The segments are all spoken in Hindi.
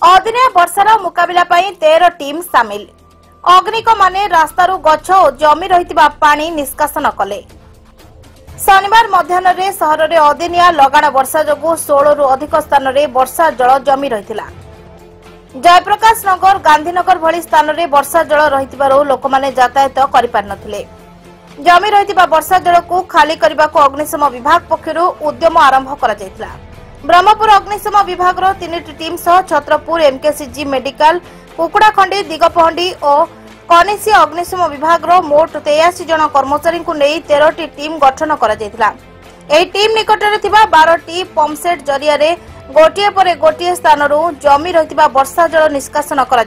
अदिनिया वर्षार मुकाबला 13 टीम सामिल। अग्निक माने रास्तारू गछ और जमी रही पानी निष्कासन कले। शनिवार मध्याह्न सहर में अदिनिया लगाण वर्षा जो 16 रु अधिक स्थान में वर्षा जल जमी रही। जयप्रकाश नगर गांधीनगर भली स्थान में वर्षा जल रही लोक मैंने यातायात कर जमी रही वर्षा जल को खाली करने को अग्निशम विभाग पक्षर उद्यम आरंभ कर ब्रह्मपुर अग्निशम विभाग 3टी टीम सह छत्रपुर एमकेसीजी मेडिकल कुकुड़ाखंडी दिगपहंडी और कनिसी अग्निशम विभाग मोट 83 जन कर्मचारी को नहीं 13टी टीम गठन कर टीम निकट में 12टी पंपसेट जरिया गोटे पर गोटे स्थान जमी रही वर्षा जल निष्कासन कर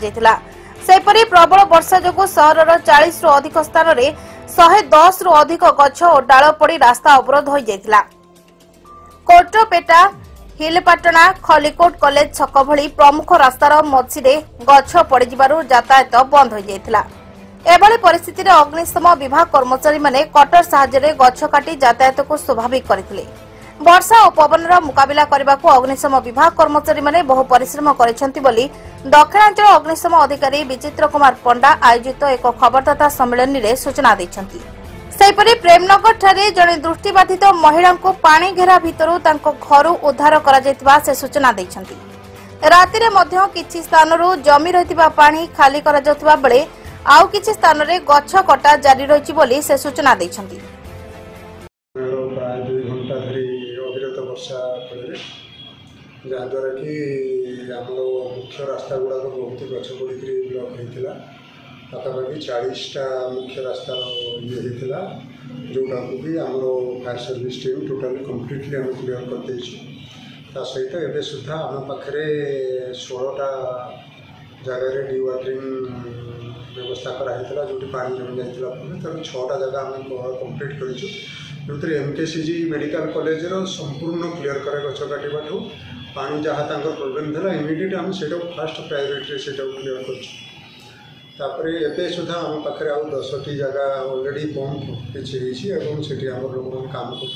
प्रबल वर्षा जो सहर 40 रु अधिक स्थान में 110 रु अधिक गछ और डाल पड़ी रास्ता अवरोध हो जाता। कोटपेटा हिलपाटना खलिकोट कॉलेज छक भली प्रमुख रास्तार मझिरे गछ पड़ यातायात बंद हो जाता। एभली परिस्थिति में अग्निशम विभाग कर्मचारी माने कटर साहाय्य गछ काटी यातायात को स्वाभाविक करथिले। वर्षा और पवनर मुकाबला करने को अग्निशम विभाग कर्मचारी माने बहु परिश्रम करिसेंति बोली दक्षिणांचल अग्निशम अधिकारी विचित्र कुमार पंडा आयोजित एक खबरदाता सम्मेलन में सूचना दैछंती। सेपरी प्रेमनगर ठारे जड़े दृष्टिबाधित महिला को पानी घेरा भितरु तांको घरु उद्धार करा जायतिबा से सूचना दैछंती। रातिरे मध्य किछि स्थानरु जमी रहितिबा पानी खाली करा जायतिबा बेले आउ किछि स्थान रे गछ कटा जारी रहिछि बोली से सूचना दैछंती। प्राय 2 घंटा धरी अविरत वर्षा फल जहाद्वारा कि आम मुख्य रास्ता गुड़ाक बहुत गछ पड़ी ब्लक होता पाखापाखि 40टा मुख्य रास्ता ये होता जोटा को भी आम fire service team totally completely आम क्लीयर कर सहित एवं सुधा आम पाखे 16टा जगह डिवाटरिंग व्यवस्था कराइला जो पानी जमी जाता तेनाली 6टा जगह आम कम्प्लीट कर एमकेसीजी मेडिकल कॉलेज संपूर्ण क्लीयर करे गछ काटा ठूँ पानी जहाँ प्रोब्लेम था इमिडिएट आम से फास्ट प्रायोरिटी से क्लीयर कर सुधा आम पाखे आउ 10टी जगह ऑलरेडी पंप किसी आम लोक मैंने काम कर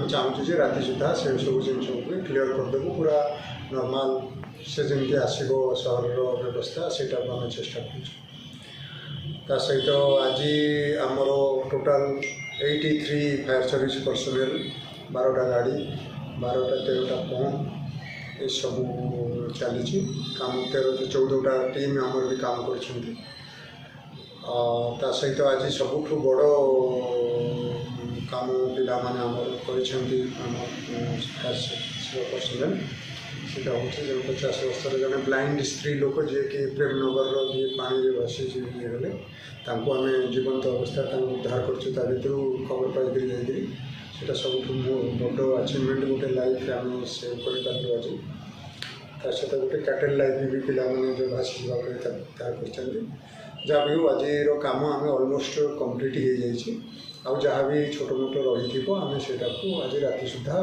चाहूँ राति सुधा से सब जिन क्लीयर करदेबू पूरा नॉर्मल से जमी आसो सहर व्यवस्था से आम चेष्टा कर सहित आज आमर टोटाल 83 फायर सर्विस पर्सनेल 12टा गाड़ी 12टा 13टा पंप ये सब चली काम 14टा टीम आमर भी काम कर सहित आज सबुठ बड़ काम पिला माने आमर पर्सनेल सीटा हूँ जो 50 वर्ष जड़े ब्लाइंड स्त्री लोक जी कि प्रेमनगर जी पानी भासी गले आम जीवंत अवस्था उद्धार कर खबर पाई जाइए सब बड़ अचिवमेंट गोटे लाइफ आम सेव कर आज सहित गोटे कैटल लाइफ भी पिला जो भासी कर जहाँ भी आज कम आम अलमोस्ट कम्प्लीट हो जहाँ भी छोट मोट रही आम से आज राति सुधा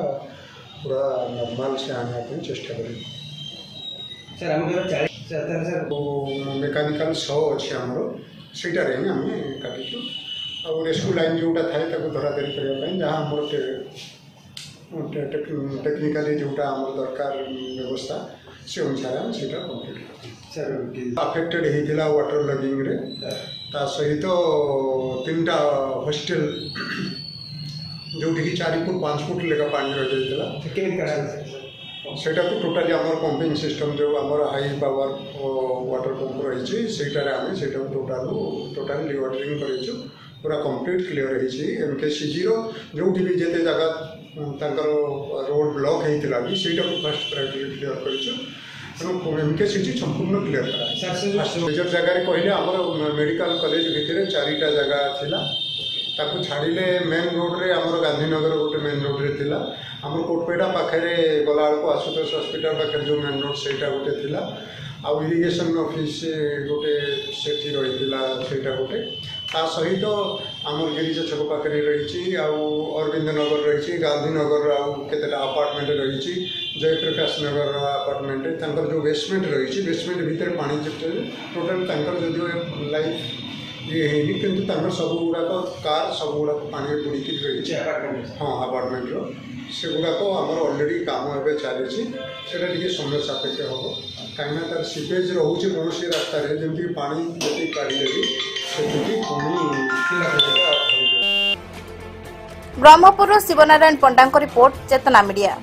पूरा नॉर्मल से आने चेष्टा करें। मेकानिकल शो अच्छे आमर सेटार ही आम काटू आ रेस्क्यू लाइन जोटा थाए धराधरी करने जहाँ आम टेक्निकाली जोटा आम दरकार व्यवस्था से अनुसार आम से कम्प्लीट अफेक्टेड होता वाटर लगिंग सहित 3टा हॉस्टल जो 4 फुट 5 फुट लेखा पानी रही जाता से टोटाली आम पंपिंग सिस्टम जो आम हाई पावर वाटर पंप रही से टोटाल डिवाटरिंग कर पूरा कंप्लीट क्लीयर होती एमकेसीजी जो भी जिते जगह रोड ब्लॉक होता भी से फास्ट प्रायोरिटी क्लीयर कर एमकेसीजी संपूर्ण क्लीयर करा मेजर जगह कहले आम मेडिकल कॉलेज भितर 4टा जगह थिला ताकू छाड़िले मेन रोड रे आमर गांधीनगर गोटे मेन रोड रे थिला आम कोटपेटा पाखे गला बेलू आशुतोष हॉस्पिटल पाखे जो मेन रोड से गोटे थिला आउ इरिगेशन ऑफिस गोटे से रही गोटे ता सहित आमर गिरिजा छक पाखे रही अरविंद नगर रही गांधीनगर आउ केतेटा अपार्टमेंट रही जयप्रकाश नगर अपार्टमेंट जो बेसमेंट रही बेसमेंट भितर पानी टोटाल जो लाइफ ये है कि सब गुड़ाक कार सब गुड़ाक पानी बुड़ी रही हाँ अपार्टमेंट सेगुड़ाक आमर अलरेडी काम ए चली टे समय सापेक्ष हम कहीं तार सीपेज रोचे कौन रास्त जमी पा जी काढ़े भी से ब्रह्मपुर शिवनारायण पंडा रिपोर्ट चेतना मीडिया।